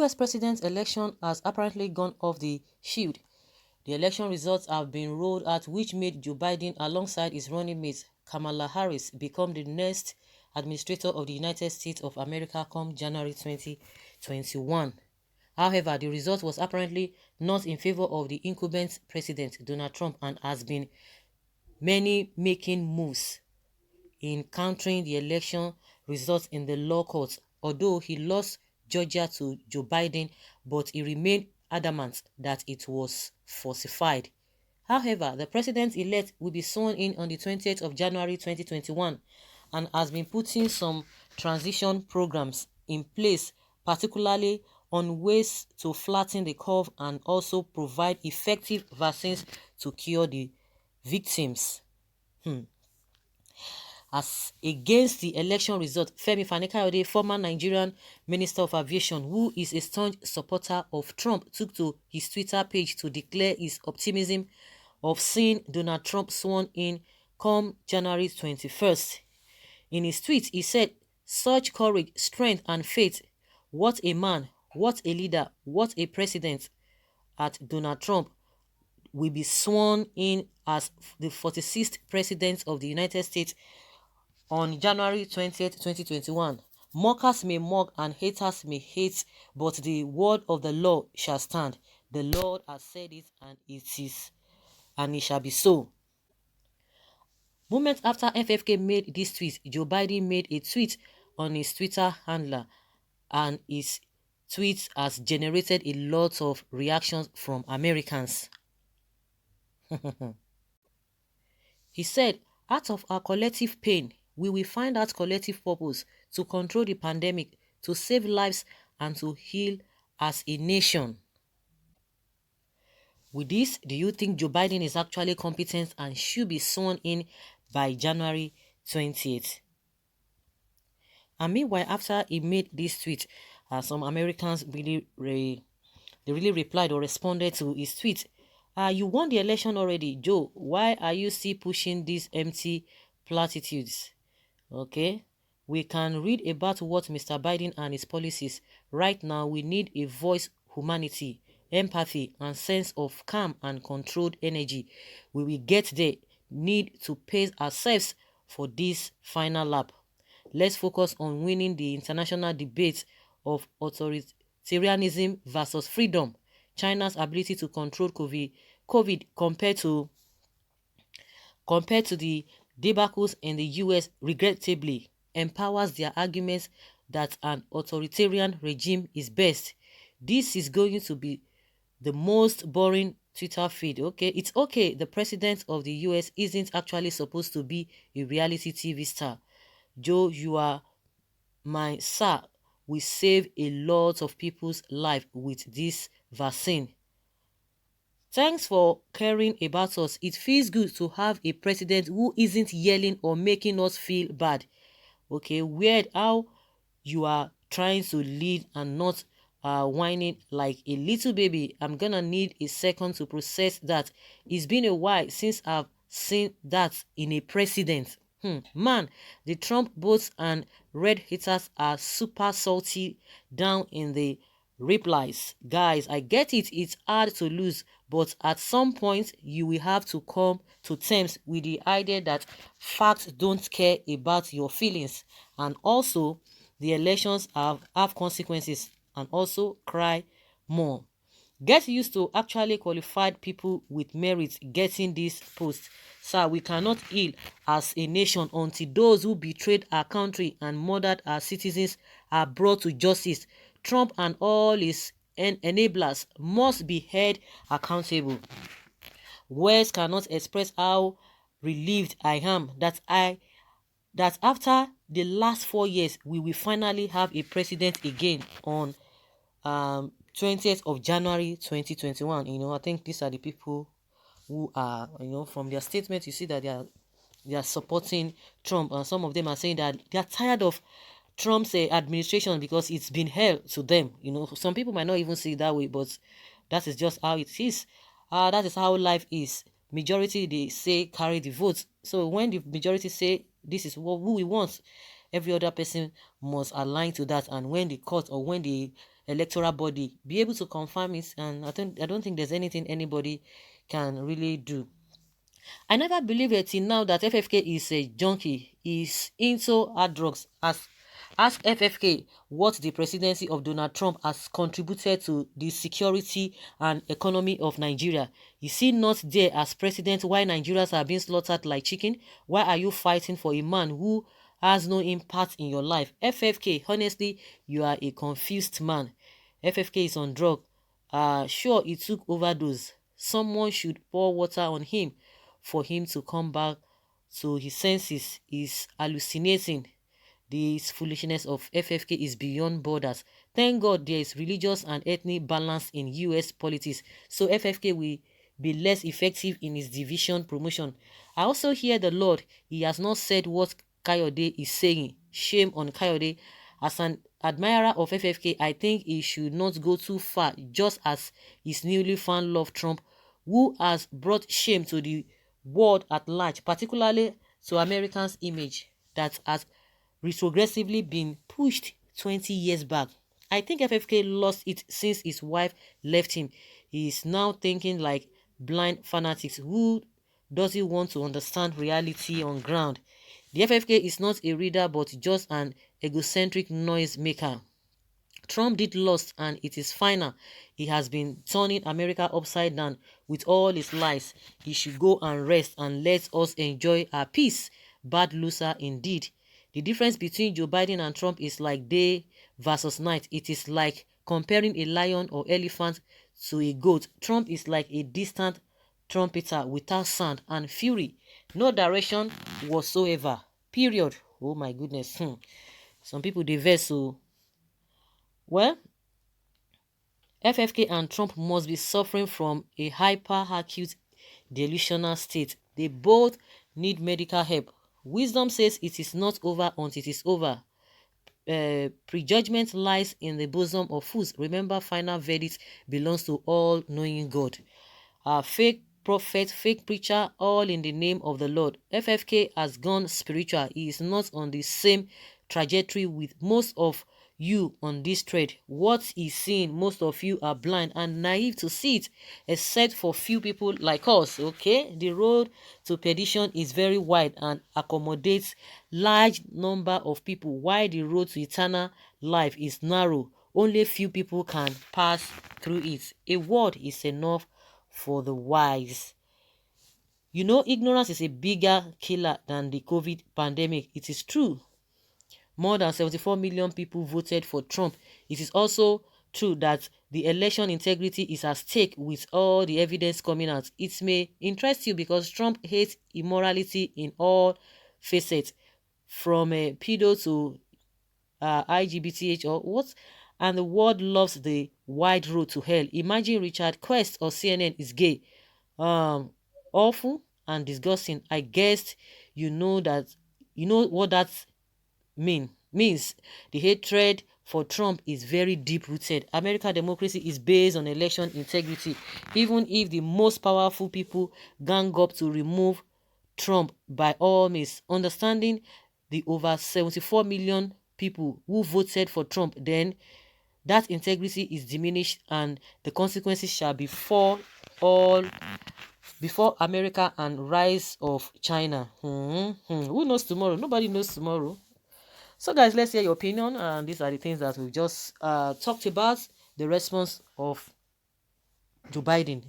US president's election has apparently gone off the shield. The election results have been rolled out, which made Joe Biden, alongside his running mate Kamala Harris, become the next administrator of the United States of America come January 2021. However, the result was apparently not in favor of the incumbent president, Donald Trump, and has been many making moves in countering the election results in the law courts. Although he lost Georgia to Joe Biden, but he remained adamant that it was falsified. However, the president-elect will be sworn in on the 20th of January 2021 and has been putting some transition programs in place, particularly on ways to flatten the curve and also provide effective vaccines to cure the victims. As against the election result, Femi Fani-Kayode, former Nigerian Minister of Aviation, who is a staunch supporter of Trump, took to his Twitter page to declare his optimism of seeing Donald Trump sworn in come January 21st. In his tweet, he said, "Such courage, strength, and faith. What a man, what a leader, what a president." At Donald Trump will be sworn in as the 46th president of the United States on January 20th, 2021. Mockers may mock and haters may hate, but the word of the Lord shall stand. The Lord has said it, and it shall be so. Moments after FFK made this tweet, Joe Biden made a tweet on his Twitter handler, and his tweet has generated a lot of reactions from Americans. He said, "Out of our collective pain, we will find out collective purpose to control the pandemic, to save lives, and to heal as a nation." With this, do you think Joe Biden is actually competent and should be sworn in by January 20th? And meanwhile, after he made this tweet, some Americans really replied or responded to his tweet. You won the election already, Joe. Why are you still pushing these empty platitudes? Okay, we can read about what Mr. Biden and his policies. Right now, we need a voice, humanity, empathy, and sense of calm and controlled energy. We will get there. Need to pace ourselves for this final lap. Let's focus on winning the international debate of authoritarianism versus freedom. China's ability to control COVID compared to the debacles in the US regrettably empowers their arguments that an authoritarian regime is best. This is going to be the most boring Twitter feed. Okay, it's okay. The president of the US isn't actually supposed to be a reality TV star. Joe, you are my sir. We save a lot of people's life with this vaccine. Thanks for caring about us. It feels good to have a president who isn't yelling or making us feel bad. Okay, weird how you are trying to lead and not whining like a little baby. I'm gonna need a second to process that. It's been a while since I've seen that in a president. Man, the Trump bots and red haters are super salty down in the replies. Guys, I get it. It's hard to lose, but at some point you will have to come to terms with the idea that facts don't care about your feelings, and also the elections have consequences, and also cry more. Get used to actually qualified people with merit getting this post. Sir, we cannot heal as a nation until those who betrayed our country and murdered our citizens are brought to justice. Trump and all his enablers must be held accountable. Words cannot express how relieved I am that after the last 4 years we will finally have a president again on 20th of January 2021. I think these are the people who are, from their statements, you see that they are supporting Trump, and some of them are saying that they are tired of Trump's administration because it's been hell to them. Some people might not even see it that way, but that is just how it is. That is how life is. Majority, they say, carry the votes. So when the majority say this is who we want, every other person must align to that. And when the court or when the electoral body be able to confirm it, and I don't think there's anything anybody can really do. I never believed it till now that FFK is a junkie, is into hard drugs. Ask FFK what the presidency of Donald Trump has contributed to the security and economy of Nigeria. Is he not there as president while Nigerians are being slaughtered like chicken? Why are you fighting for a man who has no impact in your life? FFK, honestly, you are a confused man. FFK is on drug. Sure, he took overdose. Someone should pour water on him for him to come back to his senses. Is hallucinating. This foolishness of FFK is beyond borders. Thank God there is religious and ethnic balance in US politics, so FFK will be less effective in his division promotion. I also hear the Lord. He has not said what Kayode is saying. Shame on Kayode. As an admirer of FFK, I think he should not go too far, just as his newly found love Trump, who has brought shame to the world at large, particularly to Americans' image that has retrogressively been pushed 20 years back. I think FFK lost it since his wife left him. He is now thinking like blind fanatics who doesn't want to understand reality on ground. The FFK is not a reader but just an egocentric noise maker. Trump did lost and it is final. He has been turning America upside down with all his lies. He should go and rest and let us enjoy our peace. Bad loser indeed. The difference between Joe Biden and Trump is like day versus night. It is like comparing a lion or elephant to a goat. Trump is like a distant trumpeter without sound and fury. No direction whatsoever. Period. Oh my goodness. Some people they vex so. Well, FFK and Trump must be suffering from a hyper-acute delusional state. They both need medical help. Wisdom says it is not over until it is over. Prejudgment lies in the bosom of fools. Remember, final verdict belongs to all-knowing God. Fake prophet, fake preacher, all in the name of the Lord. FFK has gone spiritual. He is not on the same trajectory with most of you on this thread. What he's seeing, most of you are blind and naive to see it, except for few people like us. Okay, the road to perdition is very wide and accommodates large number of people, while the road to eternal life is narrow. Only few people can pass through it. A word is enough for the wise. You know, ignorance is a bigger killer than the COVID pandemic. It is true. More than 74 million people voted for Trump. It is also true that the election integrity is at stake with all the evidence coming out. It may interest you because Trump hates immorality in all facets, from a pedo to IGBTH or what, and the world loves the wide road to hell. Imagine Richard Quest or CNN is gay. Awful and disgusting. I guess you know what that means. The hatred for Trump is very deep rooted. American democracy is based on election integrity. Even if the most powerful people gang up to remove Trump, by all means, understanding the over 74 million people who voted for Trump, then that integrity is diminished and the consequences shall be for all before America and rise of China. Who knows tomorrow? Nobody knows tomorrow. So guys, let's hear your opinion, and these are the things that we've just talked about. The response of Joe Biden.